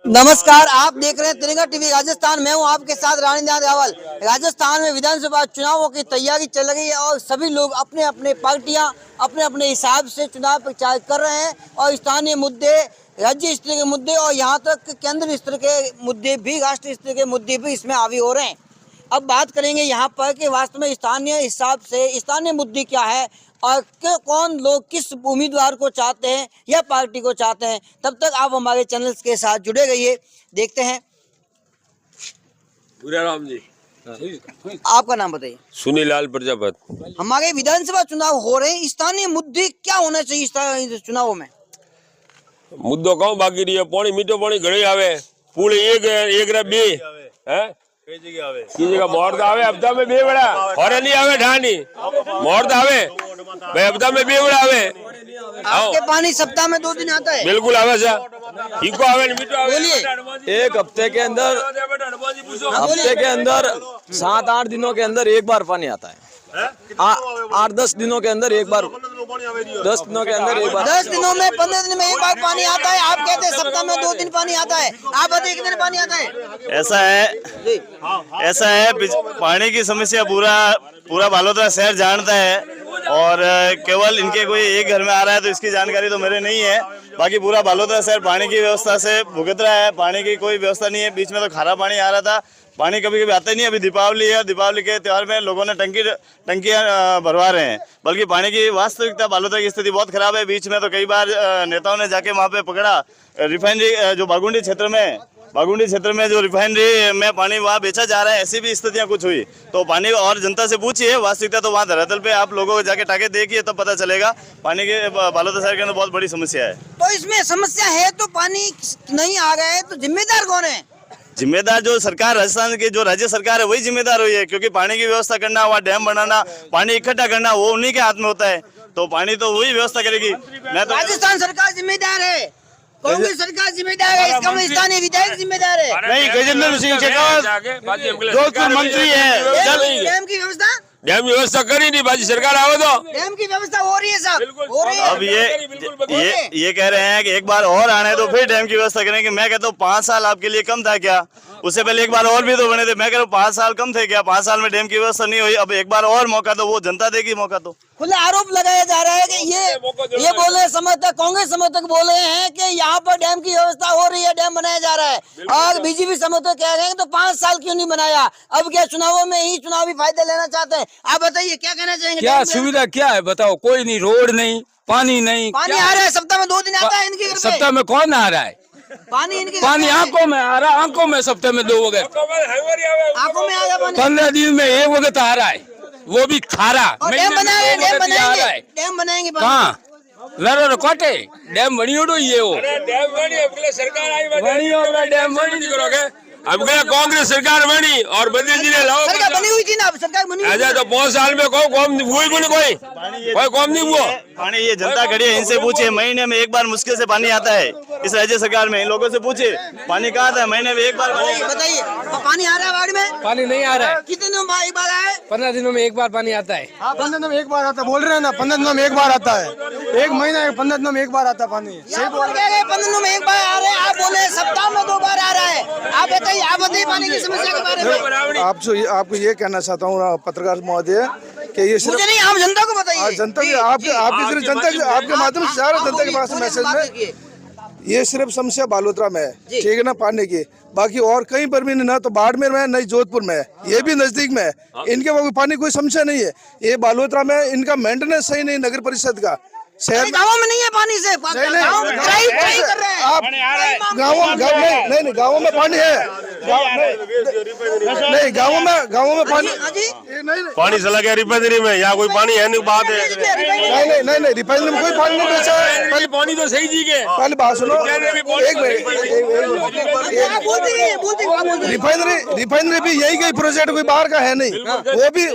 नमस्कार, आप देख रहे हैं तिरंगा टीवी राजस्थान। मैं हूं आपके साथ रानीनाथ रावल। राजस्थान में विधानसभा चुनावों की तैयारी चल रही है और सभी लोग अपने अपने पार्टियां अपने अपने हिसाब से चुनाव प्रचार कर रहे हैं और स्थानीय मुद्दे, राज्य स्तर के मुद्दे और यहां तक केंद्र स्तर के मुद्दे भी, राष्ट्रीय स्तर के मुद्दे भी इसमें हावी हो रहे हैं। अब बात करेंगे यहाँ पर कि वास्तव में स्थानीय हिसाब से स्थानीय मुद्दे क्या है और कौन लोग किस उम्मीदवार को चाहते हैं या पार्टी को चाहते हैं। तब तक आप हमारे चैनल के साथ जुड़े रहिए। देखते हैं। राम जी, आपका नाम बताइए। सुनीलाल प्रजापति। हमारे विधानसभा चुनाव हो रहे हैं, स्थानीय मुद्दे क्या होना चाहिए इस चुनावों में? मुद्दो कहूं बाकी रही है, पानी मीठो पानी घड़े आवे, पुल एक रे बे है की जगह मोड़ आवे, हफ्ता में बे बड़ा और नहीं आवे ढानी मोड़ आवे भाई, हफ्ता में बे बड़ा आवे। आपके पानी सप्ताह में 2 दिन आता है? बिल्कुल आवे सर, इको आवे मीठो आवे। बोलिए। एक हफ्ते के अंदर 7-8 दिनों के अंदर एक बार पानी आता है। 8-10 दिनों के अंदर एक बार, 10 दिनों के अंदर एक बार, 10 दिनों में 15 दिन में एक बार पानी आता है। आप कहते हैं सप्ताह में 2 दिन पानी आता है, आप बताइए कितने पानी आता है? ऐसा है पानी की समस्या पूरा बालोतरा शहर जानता है और केवल इनके कोई एक घर में आ रहा है तो इसकी जानकारी तो मेरे नहीं है। बाकी पूरा बालोतरा शहर पानी की व्यवस्था से भुगत रहा है। पानी की कोई व्यवस्था नहीं है। बीच में तो खारा पानी आ रहा था, पानी कभी कभी आता ही नहीं। अभी दीपावली है, दीपावली के त्यौहार में लोगों ने टंकियां भरवा रहे हैं, बल्कि पानी की वास्तविकता बालोतरा की स्थिति बहुत खराब है। बीच में तो कई बार नेताओं ने जाके वहाँ पे पकड़ा रिफाइनरी, जो बागुंडी क्षेत्र में जो रिफाइनरी में पानी वहाँ बेचा जा रहा है, ऐसी भी स्थितियां कुछ हुई। तो पानी और जनता से पूछिए, वास्तविकता तो वहाँ धरातल पे आप लोगों को जाके टाके देखिए तब पता चलेगा। पानी के बालोतरा शहर के अंदर बहुत बड़ी समस्या है। तो इसमें समस्या है तो पानी नहीं आ रहा है, तो जिम्मेदार कौन है? जिम्मेदार जो सरकार, राजस्थान की जो राज्य सरकार है वही जिम्मेदार हुई है, क्योंकि पानी की व्यवस्था करना, वहाँ डैम बनाना, पानी इकट्ठा करना, वो उन्हीं के हाथ में होता है। तो पानी तो वही व्यवस्था करेगी। मैं तो राजस्थान सरकार जिम्मेदार है, कांग्रेस सरकार जिम्मेदार है, इसका मतलब स्थानीय विधायक जिम्मेदार है। नहीं, गजेंद्र सिंह शेखावत जोधपुर मंत्री है। डैम की व्यवस्था, डैम व्यवस्था करी नहीं, बाजी सरकार आवे तो डैम की व्यवस्था हो रही है साहब, हो रही है। अब ये कह रहे हैं कि एक बार और आने तो फिर डैम की व्यवस्था करेंगे। मैं कहता हूँ 5 साल आपके लिए कम था क्या? उससे पहले एक बार और भी तो बने थे। मैं कह रहा हूँ 5 साल कम थे क्या? 5 साल में डैम की व्यवस्था नहीं हुई, अब एक बार और मौका तो वो जनता देगी मौका। तो खुला आरोप लगाया जा रहा है कि ये बोले समर्थक, कांग्रेस समर्थक बोले हैं कि यहाँ पर डैम की व्यवस्था हो रही है, डैम बनाया जा रहा है, और बीजेपी समर्थक कह रहे हैं तो 5 साल क्यों नहीं बनाया? अब क्या चुनावों में ही चुनावी फायदा लेना चाहते हैं? आप बताइए क्या कहना चाहेंगे? क्या सुविधा क्या है बताओ? कोई नहीं, रोड नहीं, पानी नहीं। पानी आ रहा है, सप्ताह में 2 दिन आता है इनके घर पे। सप्ताह में कौन आ रहा है? पानी इनके पानी आंखों में आ रहा है, आंखों में सप्ताह में 2 वक्त, आंखों में आ रहा पानी। 15 दिन में 1 वक्त आ रहा है, वो भी खारा। डैम बनाएंगे, डैम बनाएंगे कहाँ? लरो कोटे डैम बनी उड़ो ये वो सरकार आई डैम बनी करोगे। अब क्या कांग्रेस सरकार बनी और बदले जी ने लाओ सरकार बनी हुई थी ना, अब सरकार बनी हुई तो 5 साल में कोई कम हुई कोई कम नहीं हुआ। पानी ये जनता खड़ी है, इनसे पूछिए। महीने में एक बार मुश्किल से पानी आता है इस राज्य सरकार में। इन लोगों से पूछिए पानी कहाँ आता है? महीने में एक बार। बताइए, पानी आ रहा है वार्ड में? पानी नहीं आ रहा है। कितने दिनों में एक बार आया है? 15 दिनों में एक बार पानी आता है। 15 दिनों में एक बार आता है, बोल रहे हैं ना। 15 दिनों में एक बार आता है, एक महीना 15 दिनों में एक बार आता है पानी। सही बोल रहे हैं, 15 दिनों में एक बार आ रहे हैं, आप बोले सप्ताह में 2 बार आ रहा है। आप बताइए पानी की समस्या के बारे में। आपको ये कहना चाहता हूँ पत्रकार महोदय कि ये सिर्फ मुझे नहीं, आम जनता को बताइए। जनता की आपकी सिर्फ जनता आपके माध्यम से सारा जनता के पास मैसेज में, ये सिर्फ समस्या बालोतरा में है, ठीक है ना, पानी की। बाकी और कहीं पर भी नहीं, ना तो बाड़मेर में है, नहीं जोधपुर में है, ये भी नजदीक में है। इनके वो पानी कोई समस्या नहीं है। ये बालोतरा में इनका मेंटेनेंस सही नहीं, नगर परिषद का। शहर गाँव में नहीं है पानी से, गाँव में ट्राई कर रहे हैं। आप गाँवों नहीं गाँवों में पानी है, नहीं गाँवों में पानी पानी चला गया रिफाइनरी में, यहाँ कोई पानी है नहीं, बात है। नहीं रिफाइनरी में कोई पानी नहीं बेचा है। पहले पानी तो सही जी के, पहले बात सुनो, एक मिनट। रिफाइनरी भी यही कोई प्रोजेक्ट कोई बाहर का है नहीं,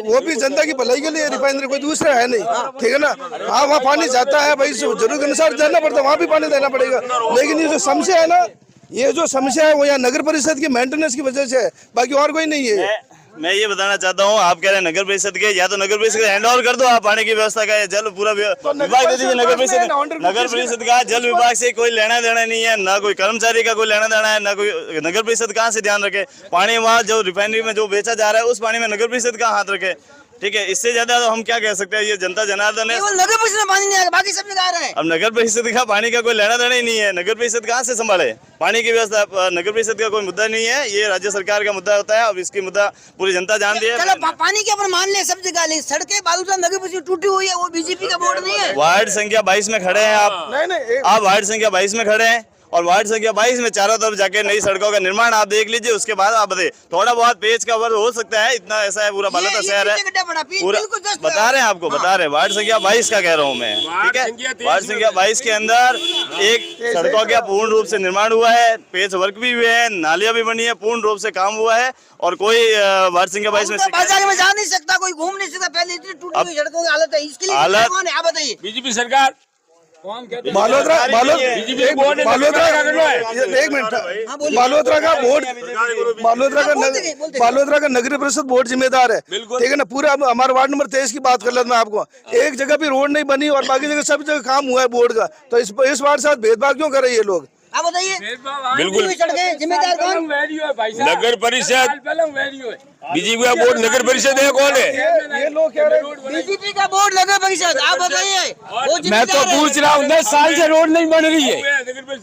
वो भी जनता की भलाई के लिए रिफाइनरी, कोई दूसरा है नहीं, ठीक है ना। हाँ, वहाँ पानी जाता है भाई, जरूरत के अनुसार जाना पड़ता है, वहाँ भी पानी देना पड़ेगा। लेकिन ये जो समस्या है ना, ये जो समस्या है वो यहाँ नगर परिषद की मेंटेनेंस की वजह से है, बाकी और कोई नहीं है। मैं ये बताना चाहता हूँ, आप कह रहे हैं नगर परिषद के, या तो नगर परिषद हैंड ओवर कर दो आप पानी की व्यवस्था का, जल पूरा विभाग दे दीजिए नगर परिषद का। जल विभाग से कोई लेना देना नहीं है, ना कोई कर्मचारी का कोई लेना देना है, ना कोई नगर परिषद कहाँ से ध्यान रखे। पानी वहाँ जो रिफाइनरी में जो बेचा जा रहा है उस पानी में नगर परिषद का हाथ रखे, ठीक है। इससे ज्यादा तो हम क्या कह सकते हैं, ये जनता जनार्दन है। केवल नगर परिषद में पानी नहीं आएगा, बाकी सब जगह आ रहा है। अब नगर परिषद का पानी का कोई लेना देना ही नहीं है, नगर परिषद कहाँ से संभाले पानी की व्यवस्था। नगर परिषद का कोई मुद्दा नहीं है, ये राज्य सरकार का मुद्दा होता है, और इसकी मुद्दा पूरी जनता जानती है। चलो पानी के अपन मान ले सब जगह, लेकिन सड़कें बालूशाह नगर परिषद टूटी हुई है, वो बीजेपी का बोर्ड नहीं है। वार्ड संख्या 22 में खड़े हैं आप, नहीं आप वार्ड संख्या 22 में खड़े हैं, और वार्ड संख्या 22 में चारों तरफ जाके नई सड़कों का निर्माण आप देख लीजिए, उसके बाद आप बताइए। थोड़ा बहुत पेज का वर्ग हो सकता है, इतना ऐसा है पूरा बालोतरा शहर है पूरा, बता रहे हैं आपको, बता रहे हैं। वार्ड संख्या 22 का कह रहा हूँ मैं, ठीक है। वार्ड संख्या 22 के अंदर एक सड़कों का पूर्ण रूप से निर्माण हुआ है, पेज वर्क भी हुए हैं, नालियां भी बनी है, पूर्ण रूप से काम हुआ है, और कोई वार्ड संख्या 22 में बाजार में जा नहीं सकता, कोई घूम नहीं सकता, पहले इतनी टूटी हुई सड़कों की हालत है। इसके लिए हालत- कौन है आप बताइए। बीजेपी सरकार बालोतरा एक मिनट, बालोतरा का नगरीय परिषद बोर्ड जिम्मेदार है, ठीक है ना। पूरा हमारा वार्ड नंबर 23 की बात कर लेता मैं आपको, एक जगह भी रोड नहीं बनी और बाकी जगह सब जगह काम हुआ है बोर्ड का, तो इस वार्ड से भेदभाव क्यों कर रहे हैं ये लोग। आप बताइए, बिल्कुल सड़कें जिम्मेदार कौन। नगर परिषद बीजेपी का बोर्ड नगर परिषद है, कौन है? ये लोग कह रहे हैं बीजेपी का बोर्ड नगर परिषद, आप बताइए। मैं तो पूछ रहा हूँ, 10 साल से रोड नहीं बन रही है,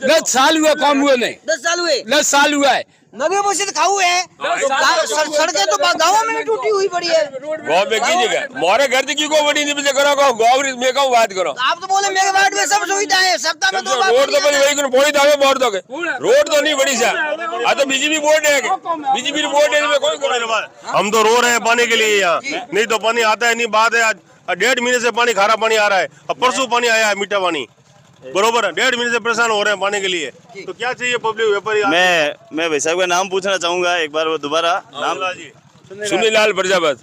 10 साल हुआ काम हुए नहीं, 10 साल हुए, 10 साल हुआ है। नगर परिषद खाऊ है, सड़कें तो गाँव में भी टूटी हुई पड़ी है। गाँव में की जगह मोरे घर की को बड़ी नहीं करो गाँव में कहूँ बात करो। आप तो बोले मेरे वार्ड में सब सुविधा है, सप्ताह में 2 बार रोड तो बड़ी वही बोली दावे बोर्ड तो रोड तो नहीं बड़ी सा, आ तो बीजेपी बोर्ड है, बीजेपी बोर्ड है, इसमें कोई हम तो रो रहे हैं पानी के लिए यहाँ, नहीं तो पानी आता है नहीं। बात है आज 1.5 महीने से पानी खारा पानी आ रहा है, अब परसों पानी आया है मीठा पानी, बरोबर है। 1.5 महीने से परेशान हो रहे हैं पानी के लिए, तो क्या चाहिए पब्लिक व्यापारी। मैं भाई साहब का नाम पूछना चाहूंगा एक बार, वो दोबारा नाम जी सुनील लाल प्रजापत।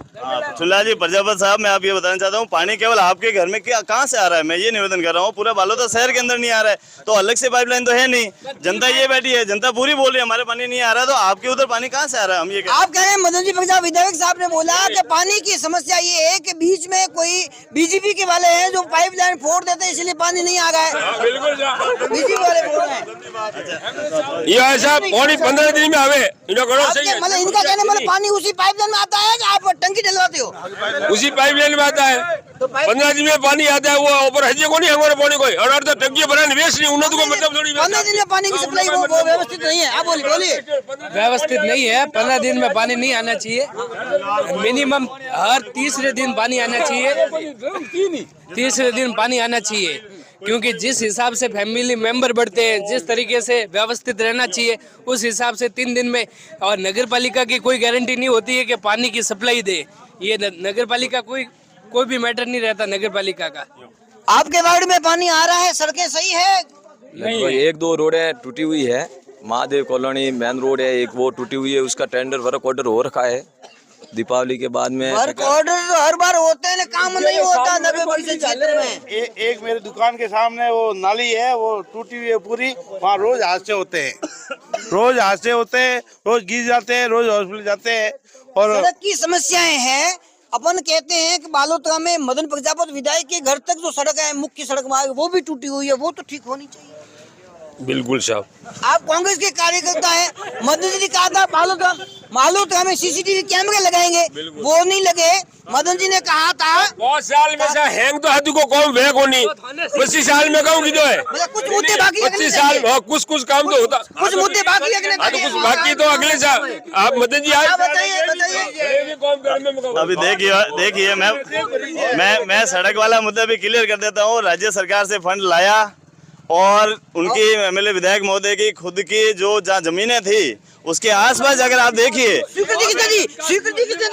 सुनील जी प्रजापत साहब, मैं आप ये बताना चाहता हूँ, पानी केवल आपके घर में क्या कहाँ से आ रहा है, मैं ये निवेदन कर रहा हूँ। पूरा बालोतरा शहर के अंदर नहीं आ रहा है, तो अलग से पाइपलाइन तो है नहीं, जनता ये बैठी है, जनता पूरी बोल रही है हमारे पानी नहीं आ रहा है, तो आपके उधर पानी कहाँ से आ रहा है। हम ये आप कह रहे हैं, मदन जी प्रजापत विधायक साहब ने बोला कि पानी की समस्या ये है कि बीच में कोई बीजेपी के वाले हैं जो पाइपलाइन फोड़ देते हैं, इसलिए पानी नहीं आ रहा है। बिल्कुल बीजेपी वाले बोल रहे हैं ये ऐसा पानी 15 दिन में आवे, मतलब इनका कहने मतलब पानी उसी पाइपलाइन में आता है कि आप टंकी डलवाते हो। उसी पाइपलाइन में आता है, 15 दिन में पानी आता है, वो ऊपर हजे को नहीं हमारे पानी कोई, और तो टंकी भरा निवेश नहीं, उन्हें तो मतलब थोड़ी 15 दिन में पानी की सप्लाई वो व्यवस्थित नहीं है। आप बोलिए व्यवस्थित नहीं है, 15 दिन में पानी नहीं आना चाहिए, मिनिमम हर तीसरे दिन पानी आना चाहिए, तीसरे दिन पानी आना चाहिए, क्योंकि जिस हिसाब से फैमिली मेंबर बढ़ते हैं, जिस तरीके से व्यवस्थित रहना चाहिए, उस हिसाब से 3 दिन में। और नगर पालिका की कोई गारंटी नहीं होती है कि पानी की सप्लाई दे, ये नगर पालिका कोई भी मैटर नहीं रहता नगर पालिका का। आपके वार्ड में पानी आ रहा है, सड़कें सही है? नहीं, 1-2 रोडें टूटी हुई है, महादेव कॉलोनी मेन रोड है एक, वो टूटी हुई है, उसका टेंडर वर्क ऑर्डर हो रखा है। दीपावली के बाद में वर्क ऑर्डर तो हर बार होते हैं, काम नहीं होता नगर परिषद क्षेत्र में। एक मेरे दुकान के सामने वो नाली है, वो टूटी हुई है पूरी, वहाँ रोज हादसे होते हैं, रोज हादसे होते हैं, रोज गिर जाते हैं, रोज हॉस्पिटल जाते हैं। और सड़क की समस्याएं हैं। अपन कहते हैं कि बालोतरा में मदन प्रजापत विधायक के घर तक जो सड़क है, मुख्य सड़क मार्ग, वो भी टूटी हुई है, वो तो ठीक होनी चाहिए। बिल्कुल साहब, आप कांग्रेस के कार्यकर्ता हैं, मदन जी ने कहा था बालोतरा में सीसीटीवी कैमरे लगाएंगे, वो नहीं लगे। मदन जी ने कहा था बहुत साल में से हैंग तो हाथी को कौन वे को नहीं, 25 साल में कहूँ की है, मतलब कुछ मुद्दे बाकी है, 25 साल कुछ काम तो होता, कुछ मुद्दे बाकी है, कुछ बाकी तो अगले साल। आप मदन जी आप बताइए। अभी देखिए मैं सड़क वाला मुद्दा भी क्लियर कर देता हूँ। राज्य सरकार से फंड लाया, और उनकी एमएलए विधायक महोदय की खुद की जो जहाँ जमीनें थी उसके आसपास अगर आप देखिए, स्वीकृति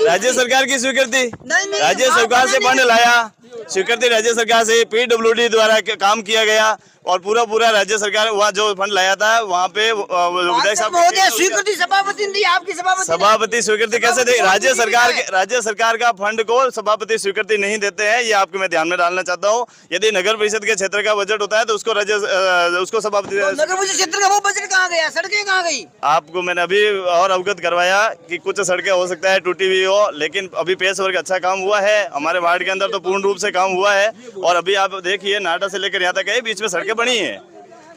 राज्य सरकार की स्वीकृति, नहीं, राज्य सरकार से फंड लाया, स्वीकृति राज्य सरकार से, पीडब्ल्यूडी द्वारा काम किया गया, और पूरा राज्य सरकार वहाँ जो फंड लाया था वहाँ पे विधायक साहब महोदय स्वीकृति सभापति ने दी, आपकी सभापति ने। सभापति स्वीकृति कैसे दे? राज्य सरकार का फंड को सभापति स्वीकृति नहीं देते हैं, ये आपको मैं ध्यान में डालना चाहता हूँ। यदि नगर परिषद के क्षेत्र का बजट होता है तो उसको सभापति नगर परिषद क्षेत्र का वो बजट कहाँ गया, सड़कें कहाँ गई? आपको मैंने अभी और अवगत करवाया कि कुछ सड़कें हो सकता है टूटी हुई हो, लेकिन अभी पेश वर्क अच्छा काम हुआ है हमारे वार्ड के अंदर, तो पूर्ण रूप से काम हुआ है। और अभी आप देखिए नाटा से लेकर यहाँ तक है, बीच में सड़कें बनी है।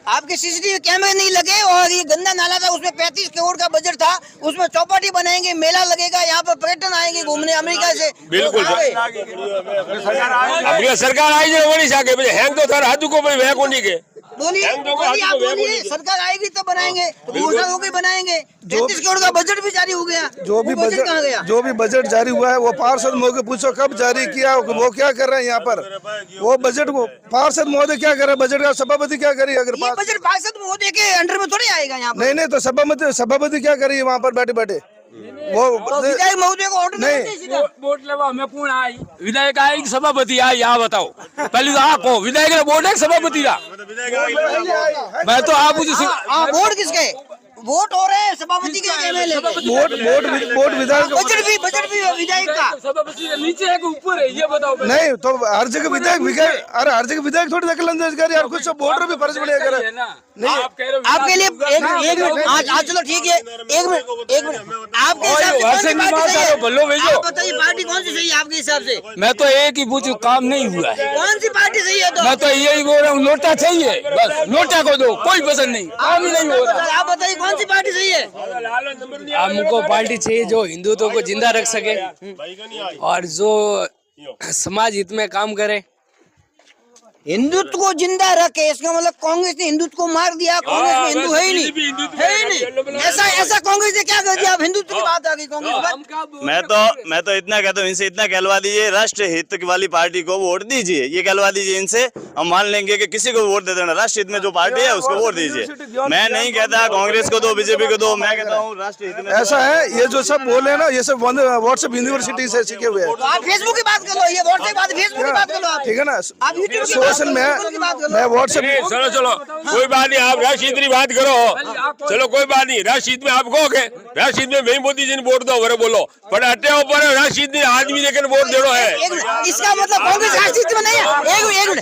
आपके सीसीटीवी कैमरे नहीं लगे और ये गंदा नाला था, उसमें 35 करोड़ का बजट था, उसमें चौपाटी बनाएंगे, मेला लगेगा, यहाँ पर पर्यटन आएंगे घूमने अमेरिका से। बिल्कुल अपनी सरकार आई जो वही साके हैंग तो सर हाथों को वह को नहीं के बोलिए आप बोलिए, सरकार आएगी तो बनाएंगे, घोषणा होगी बनाएंगे। 33 करोड़ का बजट भी जारी हो गया, जो भी बजट जारी हुआ है वो पार्षद महोदय पूछो कब जारी किया, वो क्या कर रहे हैं यहाँ पर, वो बजट को पार्षद महोदय क्या कर रहे हैं, बजट का सभापति क्या करिए? अगर ये बजट पार्षद महोदय के अंडर में थोड़ी आएगा यहाँ पर। नहीं तो सभापति क्या करिए वहाँ पर बैठे बैठे? वो विधायक महोदय को ऑर्डर नहीं, वोट लेवा में पूर्ण आई, विधायक आई कि सभापति आई, यहाँ बताओ पहले तो आप हो विधायक ने वोट है सभापति का? मैं तो आप वोट किसके वोट हो रहे हैं? सभापति के एमएलए वोट विधायक बजट भी विधायक का। सभापति के नीचे है कि ऊपर है ये बताओ? नहीं तो हर जगह विधायक अरे हर जगह विधायक थोड़ी दखल अंदाज करे यार, कुछ वोटर भी फर्ज पड़ेगा करे। नहीं आपके लिए एक मिनट आज चलो ठीक है, एक मिनट आपके हिसाब से बताइए पार्टी कौन सी सही है आपके हिसाब से? मैं तो एक ही पूछूं, काम नहीं हुआ है। कौन सी पार्टी सही है? तो मैं तो यही बोल रहा हूँ, नोटा चाहिए बस, नोटा को दो, कोई पसंद नहीं, काम ही नहीं हो रहा। आप बताइए कौन सी पार्टी सही है? हमको पार्टी चाहिए जो हिंदुत्व को जिंदा रख सके और जो समाज हित में काम करे। हिंदुत्व को जिंदा रखे इसका मतलब कांग्रेस ने हिंदुत्व को मार दिया, कांग्रेस में हिंदू है ही नहीं। ऐसा कांग्रेस ने क्या कर दिया? आप हिंदुत्व की बात आ गई कांग्रेस। मैं तो इतना कहता हूँ, इनसे इतना कहलवा दीजिए, राष्ट्र हित वाली पार्टी को वोट दीजिए, ये कहलवा दीजिए इनसे, हम मान लेंगे कि किसी को वोट दे देना, राष्ट्र हित में जो पार्टी है उसको वोट दीजिए। मैं नहीं कहता कांग्रेस को दो, बीजेपी को दो, मैं कहता हूँ राष्ट्र हित में। ऐसा है, ये जो सब बोले हैं ना, ये सब व्हाट्सएप यूनिवर्सिटी से सीखे हुए हैं। आप फेसबुक की बात कर लो, ये व्हाट्सएप बात, फेसबुक की बात कर लो, ठीक है ना? आप यूट्यूब सोशल मैं व्हाट्सएप। चलो कोई बात नहीं, आप राशिद की बात करो, चलो कोई बात नहीं। राशिद में आप कहोगे राशिद में मैं मोदी जी ने वोट दो वरे बोलो, पर अट्टे ऊपर राशिद ने आदमी लेकर वोट देना है। इसका मतलब कांग्रेस राष्ट्रीय में नहीं है। एक मिनट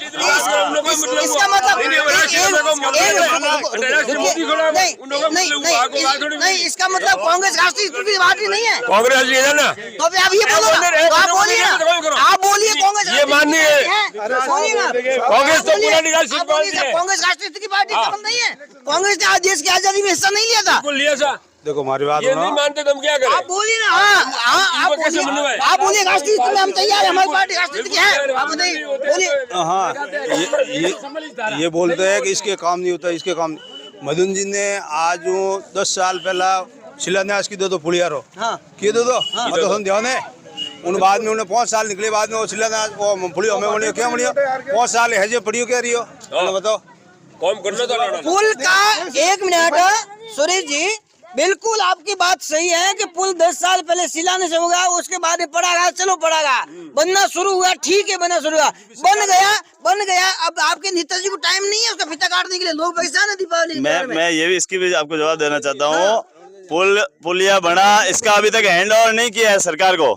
इसका मतलब नहीं, इसका मतलब कांग्रेस राष्ट्रीय की पार्टी नहीं है। कांग्रेस है ना, तो आप ये बोलो, आप बोलिए ना, आप बोलिए कांग्रेस ये माननी है। कांग्रेस तो पुरानी कांग्रेस राष्ट्रीय की पार्टी नहीं है। कांग्रेस ने देश की आजादी में हिस्सा नहीं लिया था। लिया था। देखो हमारी बात ये नहीं मानते तुम क्या करें? आप बोलिए ना, आप बोलिए राष्ट्रीय में हम तैयार है, हमारी पार्टी राष्ट्रीय की है, आप बताइए बोलिए। हाँ ये बोलते हैं कि इसके काम नहीं होता, इसके काम। मदन जी ने आज 10 साल पहला शिलान्यास की दो पुलियारो किए दो मतलब ध्यान है उन बाद में उन्हें 5 साल निकले बाद में वो शिलान्यास वो पुलियो हमें बोलियो क्या बोलियो 5 साल है जो पढ़ियो क्या रही हो बताओ कौन करना था? पुल का 1 मिनट सुरेश जी, बिल्कुल आपकी बात सही है कि पुल 10 साल पहले शिलान्यास हो गया, उसके बाद पड़ागा, चलो पड़ागा बनना शुरू हुआ, ठीक है बनना शुरू हुआ, बन गया। अब आपके नेताजी को टाइम नहीं है उसका फीता काटने के लिए, लोग परेशान है दीपावली। मैं ये भी इसकी भी आपको जवाब देना चाहता हूँ। पुलिया बना, इसका अभी तक हैंड ओवर नहीं किया है सरकार को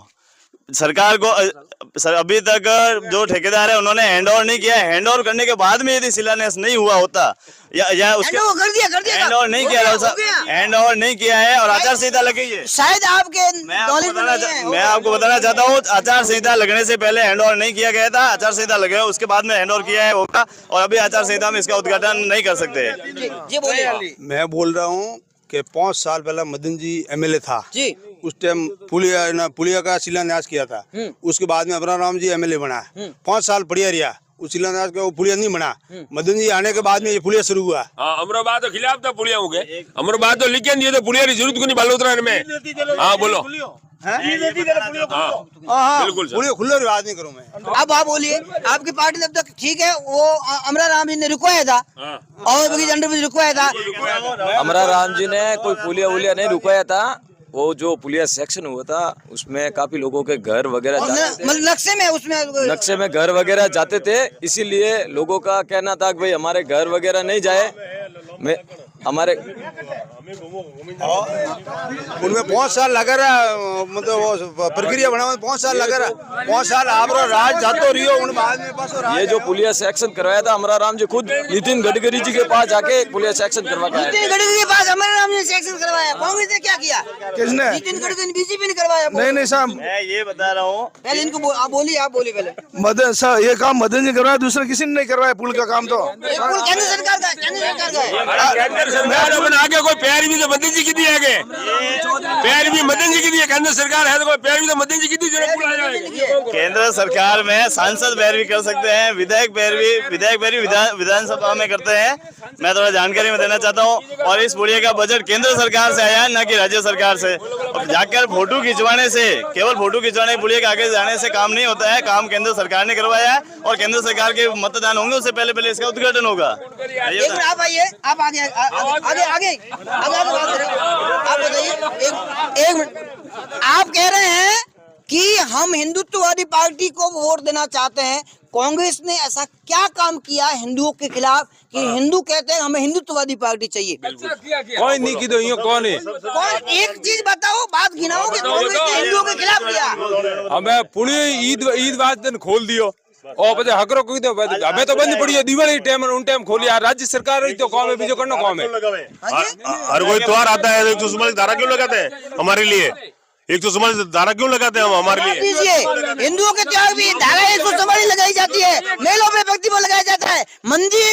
अभी तक जो ठेकेदार है उन्होंने हैंड ओवर नहीं किया है। हैंड ओवर करने के बाद में यदि शिलान्यास नहीं हुआ होता या उसके हैंड ओवर नहीं किया, हैंड ओवर नहीं किया है और आचार संहिता लगी है शायद आपके। मैं आपको बताना चाहता हूँ, आचार संहिता लगने से पहले हैंड ओवर नहीं किया गया था, आचार संहिता लगे उसके बाद में हैंड ओवर किया है होगा, और अभी आचार संहिता में इसका उद्घाटन नहीं कर सकते। जी बोलिए। मैं बोल रहा हूँ कि 5 साल पहले मदन जी एमएलए था जी, उस टाइम पुलिया का शिलान्यास किया था, उसके बाद में अमराराम जी एमएलए बना, 5 साल बढ़िया रिया, उस शिलान्यास का वो पुलिया नहीं बना। मदन जी आने के बाद में ये पुलिया शुरू हुआ। अमराबाद तो खिलाफ था पुलिया हो गए, अमराबाद तो लिखे नहीं तो पुलिया की जरूरत को नहीं बालोतरा में। हाँ बोलो, बिल्कुल पुलिया खुला बात नहीं करूँ मैं। अब आप बोलिए, आपकी पार्टी तब तक ठीक है, वो अमरा राम जी ने रुकवाया था और रुकवाया था। अमरा राम जी ने कोई पुलिया नहीं रुकवाया था, वो जो पुलिया सेक्शन हुआ था उसमें काफी लोगों के घर वगैरह और जाते थे। मतलब नक्शे में उसमें नक्शे में घर वगैरह जाते थे, इसीलिए लोगों का कहना था कि भाई हमारे घर वगैरह नहीं जाए, मैं हमारे उनमें 5 साल लगा रहा, मतलब वो प्रक्रिया बना 5 साल लगा रहा, 5 साल आप राज जातो रियो उन बाद में बस ये जो पुलिया सेक्शन करवाया था हमारा राम जी खुद नितिन गडकरी जी के पास जाके पुलिया सेक्शन करवा के आए। नितिन गडकरी के पास हमारे राम ने सेक्शन करवाया, कांग्रेस ने क्या किया? किसने? नितिन गडकरी, बीजेपी ने करवाया। नहीं साहब, मैं ये बता रहा हूँ, पहले इनको आप बोलिए पहले। मदन सर ये काम मदन जी करवाया, दूसरा किसी ने नहीं करवाया पुल का काम। तो ये पुल केंद्र सरकार का है। केंद्र सरकार अपन आगे कोई पैर भी तो मोदी जी की दी आगे, पैर भी मदन जी की दी है। केंद्र सरकार है तो कोई पैर भी तो मदन जी की दी जो पुल आ जाएगा। केंद्र सरकार में सांसद पैरवी कर सकते हैं, विधायक पैरवी विधानसभा में करते हैं। मैं थोड़ा जानकारी में देना चाहता हूँ। और इस पुलिया का बजट केंद्र सरकार से आया है, न कि राज्य सरकार से। जाकर फोटो खिंचवाने से, केवल फोटो खिंचवाने पुलिया के आगे जाने से काम नहीं होता है, काम केंद्र सरकार ने करवाया है। और केंद्र सरकार के मतदान होंगे उससे पहले इसका उद्घाटन होगा। एक मिनट आप आइए, आप आगे आप बताइए। एक मिनट, आप कह रहे हैं कि हम हिंदुत्ववादी पार्टी को वोट देना चाहते हैं। कांग्रेस ने ऐसा क्या काम किया हिंदुओं के खिलाफ कि हिंदू कहते हैं हमें हिंदुत्ववादी पार्टी चाहिए? कोई नहीं की दो कौन है? कौन एक चीज बताओ, बात गिनाओ कि कांग्रेस ने हिंदुओं के खिलाफ किया। हमें पुणे ईद वास्ते खोल दियो और પછી હકરો કોઈ તો અમે તો બંધ પડી દિવાળી ટાઈમ ઉન ટાઈમ ખોલી આ રાજ્ય સરકાર રહી તો काम है बीजो करना काम है। हर कोई त्योहार आता है 144 धारा क्यों लगाते हैं हमारे लिए? 144 धारा क्यों लगाते हैं हम हमारे लिए? दीजिए, हिंदुओं के त्योहार भी धारा 144 लगाई जाती है, मेलों पे भक्ति पर लगाया जाता है, मंदिर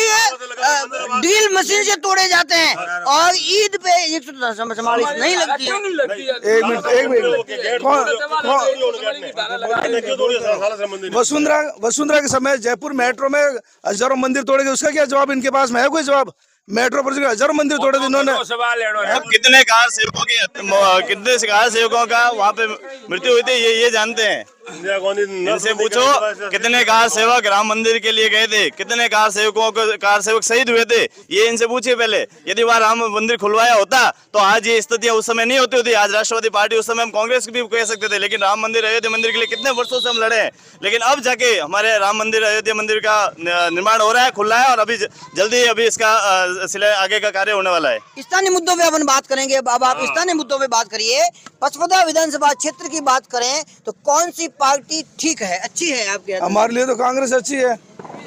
ड्रिल मशीन से तोड़े जाते हैं और ईद पे 144 नहीं लगती है। एक मिनट वसुंधरा के समय जयपुर मेट्रो में हजारों मंदिर तोड़े गए, उसका क्या जवाब इनके पास में है? कोई जवाब? मेट्रो प्रोजेक्ट हजारों मंदिर तोड़े थे इन्होंने। अब कितने कार सेवकों का वहाँ पे मृत्यु हुई थी ये जानते हैं? इनसे पूछो कितने कार सेवक राम मंदिर के लिए गए थे, कितने कार सेवक शहीद हुए थे, ये इनसे पूछिए पहले। यदि वहाँ राम मंदिर खुलवाया होता तो आज ये स्थितियां उस समय नहीं होती होती। आज राष्ट्रवादी पार्टी, उस समय हम कांग्रेस भी कह सकते थे, लेकिन राम मंदिर अयोध्या मंदिर के लिए कितने वर्षों से हम लड़े हैं। लेकिन अब जाके हमारे राम मंदिर अयोध्या मंदिर का निर्माण हो रहा है, खुल रहा है और अभी जल्दी अभी इसका आगे का कार्य होने वाला है। स्थानीय मुद्दों पे अपन बात करेंगे। अब आप स्थानीय मुद्दों पे बात करिए। पचपदा विधानसभा क्षेत्र की बात करें तो कौन सी पार्टी ठीक है, अच्छी है आपके? हमारे लिए तो कांग्रेस अच्छी है।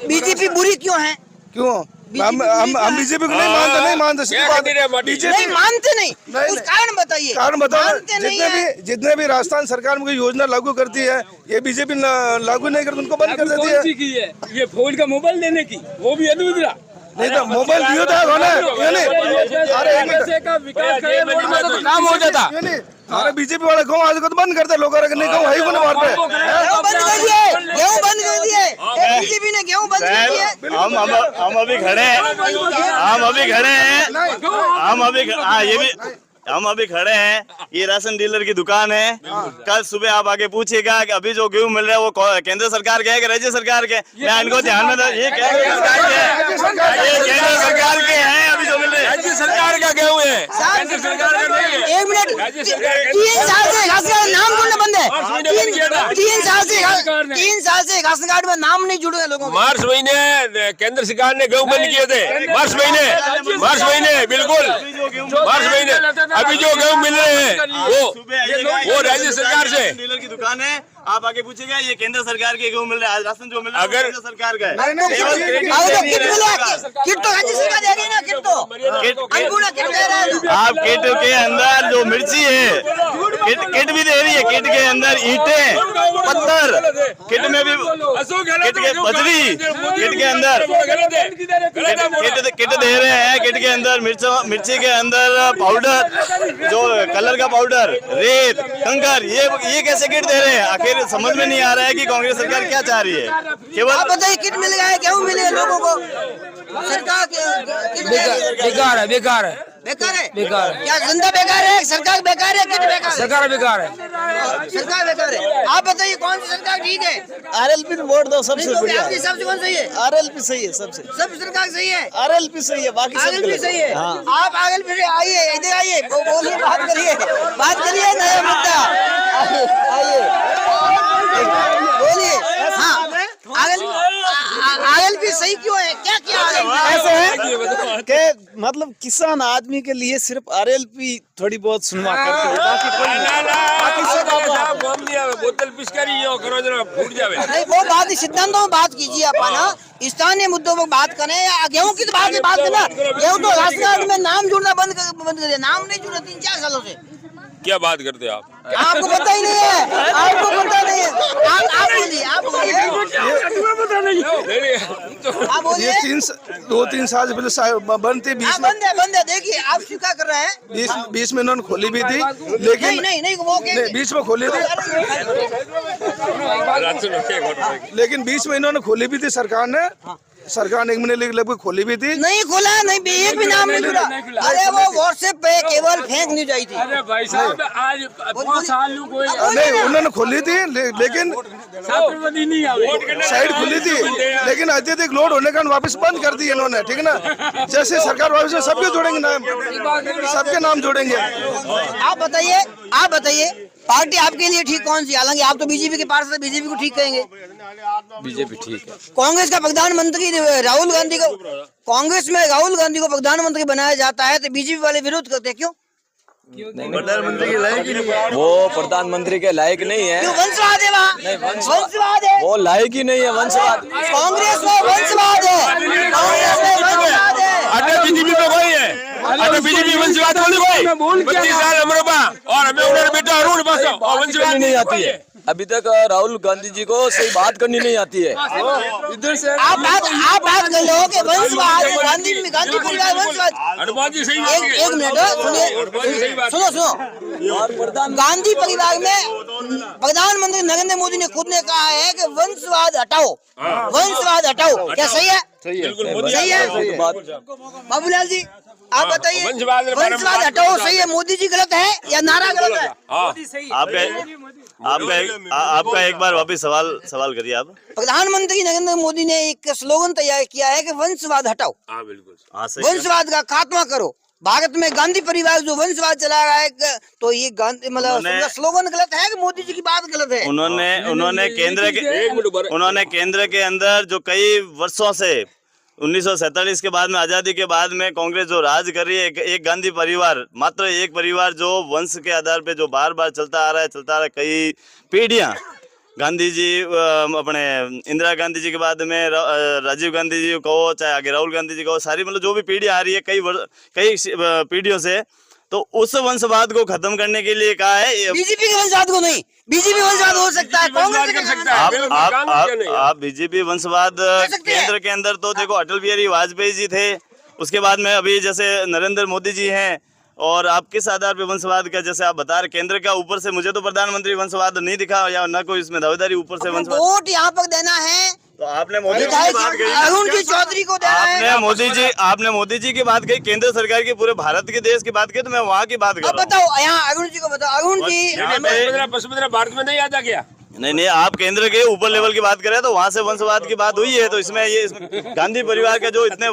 बीजेपी बुरी क्यों है? क्यों? हम बीजेपी को नहीं मानते, नहीं मानते नहीं। उस कारण बताइए। कारण बताओ। जितने भी राजस्थान सरकार में कोई योजना लागू करती है ये बीजेपी लागू नहीं करती, उनको बंद कर देती है। ये फोन का मोबाइल देने की वो भी अधूरा नहीं तो मोबाइल दियो था काम हो जाता। अरे बीजेपी वाले गाँव आज को तो बंद करते, लोग नहीं गाँव है नहीं मारते। गेहूं बंद कर दिए बीजेपी ने, गेहूं बंद कर दिए। हम अभी खड़े हैं, हम अभी खड़े हैं। ये राशन डीलर की दुकान है। कल सुबह आप आके पूछिएगा कि अभी जो गेहूं मिल रहा है वो केंद्र सरकार के है कि राज्य सरकार के? मैं इनको ध्यान में ये केंद्र सरकार के हैं। अभी जो मिल रहे हैं राज्य सरकार का गेहूं है, केंद्र सरकार का नहीं है। 1 मिनट, 3 साल से राशन कार्ड नाम जोड़ना बंद है। 3 साल से राशन कार्ड में नाम नहीं जुड़े हैं लोगों के। मार्च महीने केंद्र सरकार ने गेहूं बंद किए थे। मार्च महीने बिल्कुल मार्च महीने। अभी जो गेहूं मिल रहे हैं वो राज्य सरकार से। डीलर की दुकान है, आप आगे पूछिएगा ये केंद्र सरकार के गेहूं मिल रहा है। राशन जो मिल रहा है अगर केंद्र सरकार का है। किट तो राज्य सरकार दे रही है ना, किट तो अन्नपूर्णा किट दे रहा है। आप किट के अंदर जो मिर्ची है किट भी दे रही है। किट के अंदर ईंटें, पत्थर, किट में भी किट के बजरी, किट के अंदर किट दे रहे हैं। किट के अंदर मिर्ची के अंदर पाउडर, जो कलर का पाउडर, रेत, कंकर, ये कैसे किट दे रहे हैं? आखिर समझ में नहीं आ रहा है कि कांग्रेस सरकार क्या चाह रही है। केवल आप बताइए, किट मिल गया है, गेहूं मिले लोगों को। सरकार बेकार है बेकार है बेकार है। बेकार है। क्या जनता बेकार है, सरकार बेकार है, किट बेकार है? सरकार बेकार है। सरकार बेकार है। आप बताइए कौन सी सरकार ठीक है? आरएलपी में वोट दो, सबसे बढ़िया। आपके हिसाब से कौन सही है? आरएलपी सही है, सबसे सब सरकार सही है, आरएलपी सही है, बाकी सब आगे भी गलत सही है। हाँ। आप आगे भी आइए, इधर आइए, बोलिए, बात करिए नया मुद्दा, आइए बोलिए। हाँ, आगे भी सही क्यों है, क्या किया ऐसे है कि मतलब किसान आदमी के लिए सिर्फ आरएलपी थोड़ी बहुत सुनवा करते हैं, बाकी बोतल पिचकारी करो जरा फूट जावे। नहीं, वो बात सिद्धांतों में बात कीजिए अपन, स्थानीय मुद्दों पर बात करें। या गेहूं की तो बात करना, गेहूं तो राशन कार्ड में नाम जुड़ना बंद कर दिया, नाम नहीं जुड़ा 3-4 सालों से। क्या बात करते आप? आपको पता ही नहीं है, आपको पता नहीं है। आप बोलिए, आप बोलिए, आप बोलिए। ये 2-3 साल से पहले बंद थी, बीच में बंद है। देखिए, आप स्वीकार कर रहे हैं। बीच में इन्होंने खोली भी थी, लेकिन नहीं वो बीच में खोली थी, लेकिन बीच में इन्होंने खोली भी थी सरकार ने 1 महीने लगभग खोली भी थी। नहीं खोला, नहीं एक भी नाम नहीं जुड़ा। अरे वो व्हाट्सएप पे केवल फेक न्यूज आई थी। अरे भाई साहब आज 5 साल कोई नहीं, उन्होंने खोली थी, लेकिन छात्रवृत्ति नहीं आवे। साइड खुली थी, लेकिन अत्यधिक लोड होने के कारण वापस बंद कर दी इन्होंने, ठीक है ना। जैसे सरकार वापस सबके जोड़ेंगे नाम, सबके नाम जोड़ेंगे। आप बताइए पार्टी आपके लिए ठीक कौन सी? हालांकि आप तो बीजेपी के पार्षद से बीजेपी को ठीक कहेंगे। बीजेपी ठीक है। कांग्रेस का प्रधानमंत्री राहुल गांधी को, कांग्रेस में राहुल गांधी को प्रधानमंत्री बनाया जाता है तो बीजेपी वाले विरोध करते हैं, क्यों? प्रधानमंत्री के लायक ही नहीं है वो, प्रधानमंत्री के लायक नहीं है। क्यों? वंशवाद है वहाँ, वंशवाद है, वो लायक ही नहीं है, वंशवाद। कांग्रेस में वंशवाद है, कांग्रेस में वंशवाद है। अरे बीजेपी में कोई है, अरे बीजेपी वंशवाद वाली कोई 25 साल अमरोबा और हमें उधर बेटा अरुण बस और वंशवाद नहीं आती है। अभी तक राहुल गांधी जी को सही बात करनी नहीं आती है। इधर से आप बात कर लो कि वंशवाद, गांधी परिवार वंशवाद। हनुमान जी सही एक मिनट सुनिए, सुनो। गांधी परिवार में प्रधानमंत्री नरेंद्र मोदी ने खुद ने कहा है कि वंशवाद हटाओ, वंशवाद हटाओ। क्या सही है? सही है बाबूलाल जी, आप बताइए। वंशवाद हटाओ सही है, मोदी जी गलत है या नारा गलत है? आपका एक बार वापस सवाल करिए आप। प्रधानमंत्री नरेंद्र मोदी ने एक स्लोगन तैयार किया है कि वंशवाद हटाओ, वंशवाद का खात्मा करो। भारत में गांधी परिवार जो वंशवाद चला रहा है, तो ये गांधी मतलब स्लोगन गलत है कि मोदी जी की बात गलत है? उन्होंने केंद्र के अंदर जो कई वर्षों से 1947 के बाद में, आजादी के बाद में कांग्रेस जो राज कर रही है, एक गांधी परिवार, मात्र एक परिवार जो वंश के आधार पे जो बार बार चलता आ रहा है कई पीढ़ियां। गांधी जी, अपने इंदिरा गांधी जी के बाद में राजीव गांधी जी कहो, चाहे आगे राहुल गांधी जी कहो, सारी मतलब जो भी पीढ़ी आ रही है कई पीढ़ियों से, तो उस वंशवाद को खत्म करने के लिए कहा है। बीजेपी के वंशवाद को नहीं, बीजेपी वंशवाद हो सकता है, कांग्रेस कर सकता है। आप बीजेपी वंशवाद केंद्र के अंदर तो देखो अटल बिहारी वाजपेयी जी थे, उसके बाद में अभी जैसे नरेंद्र मोदी जी हैं, और आप किस आधार पे वंशवाद का, जैसे आप बता रहे केंद्र का, ऊपर से मुझे तो प्रधानमंत्री वंशवाद नहीं दिखा या ना कोई इसमें दावेदारी ऊपर से वंशवाद। वोट यहाँ पर देना है तो आपने मोदी जी की बात कही, अरुण जी चौधरी को देना है। आपने मोदी जी की बात कही, केंद्र सरकार की, पूरे भारत के देश की बात की, तो मैं वहाँ की बात कर रहा हूँ। बताओ यहाँ अरुण जी को बताओ। अरुण जी पशुपति भारत में नहीं आता क्या? नहीं, आप केंद्र के ऊपर लेवल की बात करें तो वहाँ से वंशवाद की बात हुई है, तो इसमें गांधी परिवार का जो इतने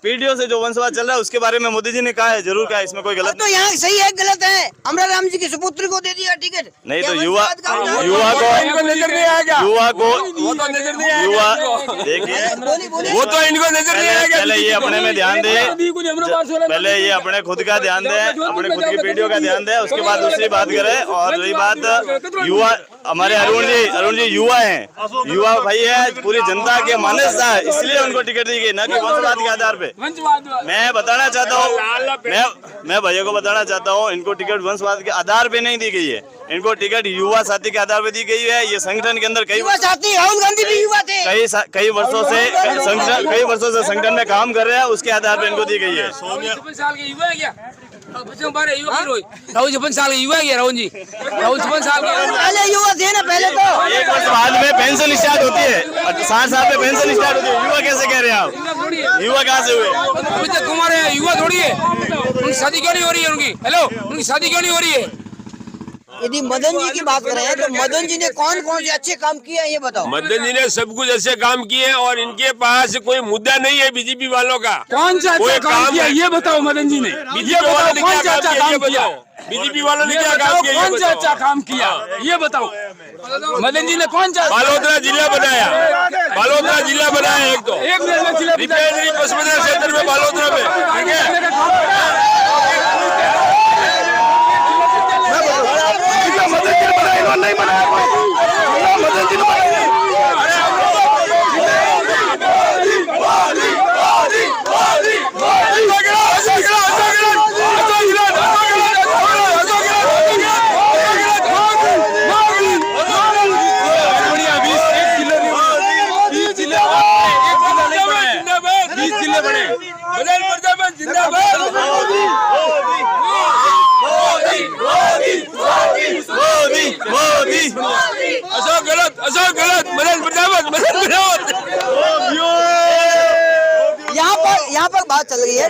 पीढ़ियों से जो वंशवाद चल रहा है उसके बारे में मोदी जी ने कहा है, जरूर कहा है, इसमें कोई गलत तो यहाँ सही है गलत है? अमरा राम जी के सुपुत्र को दे दिया टिकट, नहीं तो युवा को नजर नहीं आएगा, देखिए वो तो इनको नजर नहीं आएगा। पहले ये अपने में ध्यान दे, पहले ये अपने खुद का ध्यान दे, अपने खुद की पीढ़ियों का ध्यान दे, उसके बाद दूसरी बात करें। और रही बात युवा, हमारे अरुण जी युवा हैं, युवा भाई है, पूरी जनता के मानस था, इसलिए उनको टिकट दी गई, न कि वंशवाद के आधार पे। मैं बताना चाहता हूँ, मैं भैया को बताना चाहता हूँ, इनको टिकट वंशवाद के आधार पे नहीं दी गई है, इनको टिकट युवा साथी के आधार पे दी गई है। ये संगठन के अंदर कई साथी राहुल गांधी भी युवा थे, कई वर्षों से संगठन में काम कर रहे हैं, उसके आधार पे इनको दी गई है। राहुल 56 साल के युवा है राहुल जी, राहुल 56 साल के। पहले युवा थे ना, पहले तो 1 वर्ष बाद में पेंशन स्टार्ट होती है, 60 साल पे पेंशन स्टार्ट होती है। युवा कैसे कह रहे हैं आप? युवा कहाँ से हुए? अमित कुमार है, युवा थोड़ी है। उनकी शादी क्यों नहीं हो रही है? उनकी हेलो, उनकी शादी क्यों नहीं हो रही है? यदि मदन जी की बात करें तो मदन जी ने कौन कौन से अच्छे काम किए हैं ये बताओ। मदन जी ने सब कुछ ऐसे काम किए हैं और इनके पास कोई मुद्दा नहीं है बीजेपी वालों का। कौन सा अच्छा काम किया ये बताओ मदन जी ने? बीजेपी वालों ने क्या काम किया ये बताओ। बीजेपी वालों ने क्या काम किया? कौन सा अच्छा काम किया ये बताओ। मदन जी ने कौन सा? बालोतरा जिला बनाया, बालोतरा जिला बनाया। एक तो रिफाइनरी पसमंदा क्षेत्र में बालोतरा में, ठीक है। नहीं बनाया मदन जी ने अशोक गलत यहाँ पर बात चल रही है।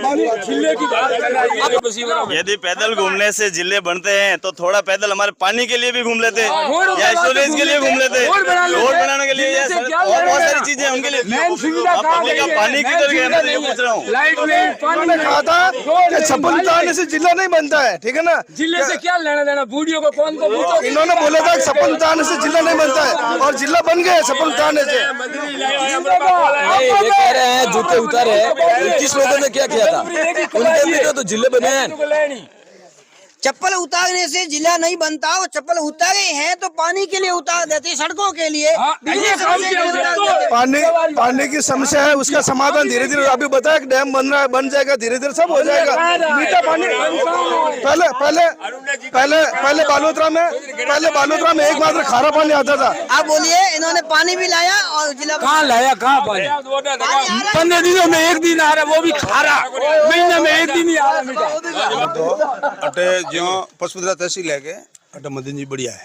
यदि पैदल घूमने से जिले बनते हैं तो थोड़ा पैदल हमारे पानी के लिए भी घूम लेते, या स्टोरेज के लिए घूम लेते, रोड बनाने के लिए, और बहुत सारी चीजें उनके लिए। पानी की तरह मैं पूछ रहा हूँ। उन्होंने कहा था कि 56 ताने से जिला नहीं बनता है, ठीक है ना। जिले से क्या लेना देना? बूढ़ियों को कौन को पूछो? इन्होंने बोला था 56 ताने से जिला नहीं बनता है और जिला बन गए 56 ताने से। ये कह रहे हैं जूते उतारे, 21 लोगों ने क्या किया था? उनके भी तो जिले बने हैं। चप्पल उतारने से जिला नहीं बनता, और चप्पल उतारे हैं तो पानी के लिए उतार देते, सड़कों के लिए, पानी की समस्या है, उसका समाधान धीरे धीरे। अभी बताया कि डैम बन रहा है, बन जाएगा, धीरे धीरे सब हो जाएगा। मीठा पानी पहले बालोतरा में एकमात्र खारा पानी आता था। आप बोलिए, इन्होंने पानी भी लाया और जिला कहाँ लाया? कहाँ पानी? 15 दिनों में एक दिन आ रहा, वो भी खारा। महीने में एक दिन ही आ रहा मीठा। अटे जो पसपुद्रा तहसील है के अटे मदन जी बढ़िया है।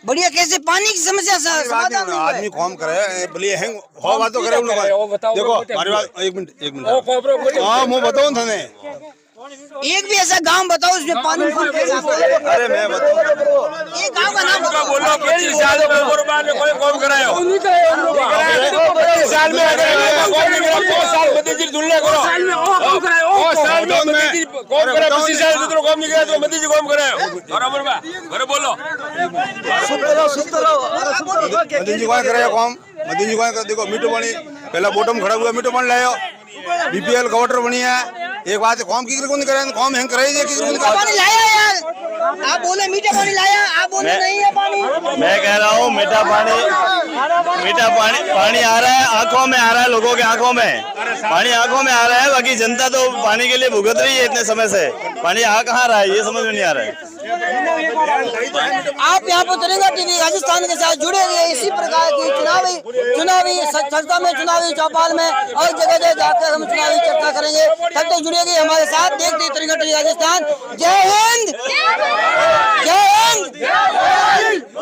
बढ़िया कैसे? पानी की समस्या समाधान नहीं हुआ है। आदमी काम करे बोलिए हैंग हो बात तो करे उन लोग। देखो हमारी बात एक मिनट हाँ मैं बताऊँ थाने एक भी ऐसा गांव बताओ उसमें पानी अरे मैं बताऊँ एक गांव का नाम बताओ। बोलो 25 साल में कोई कौन कराया? 25 साल में कौन नहीं करा? 2 साल मदन जी ढूंढने करो। साल में साल में मदन जी कौन करा? 25 साल में तो कौन नहीं करा तो मदन जी कौन कराया? बराबर बा बराबर बोलो। मदन जी कौन कराया काम? मदन जी कौन? देखो मीठो पानी पहला बॉटम खड़ा हुआ, मीठो पानी लाया, बीपीएल का वाटर बनी है। एक बात कौन की कौन करे, कौन हैंग कराई पानी लाया यार। आप बोले मीठा पानी लाया, आप बोले नहीं है पानी। मैं कह रहा हूँ मीठा पानी आ रहा है, आंखों में आ रहा है, लोगों के आंखों में पानी आंखों में आ रहा है। बाकी जनता तो पानी के लिए भुगत रही है इतने समय से, पानी आ कहाँ रहा है ये समझ में नहीं आ रहा है। आप यहाँ पर तिरंगा टीवी राजस्थान के साथ जुड़े हुए इसी प्रकार की चुनावी चर्चा में, चुनावी चौपाल में और जगह जगह जाकर हम चुनावी चर्चा करेंगे। तब तक जुड़ेगी हमारे साथ, देखते तिरंगा टीवी राजस्थान। जय हिंद, जय हिंद।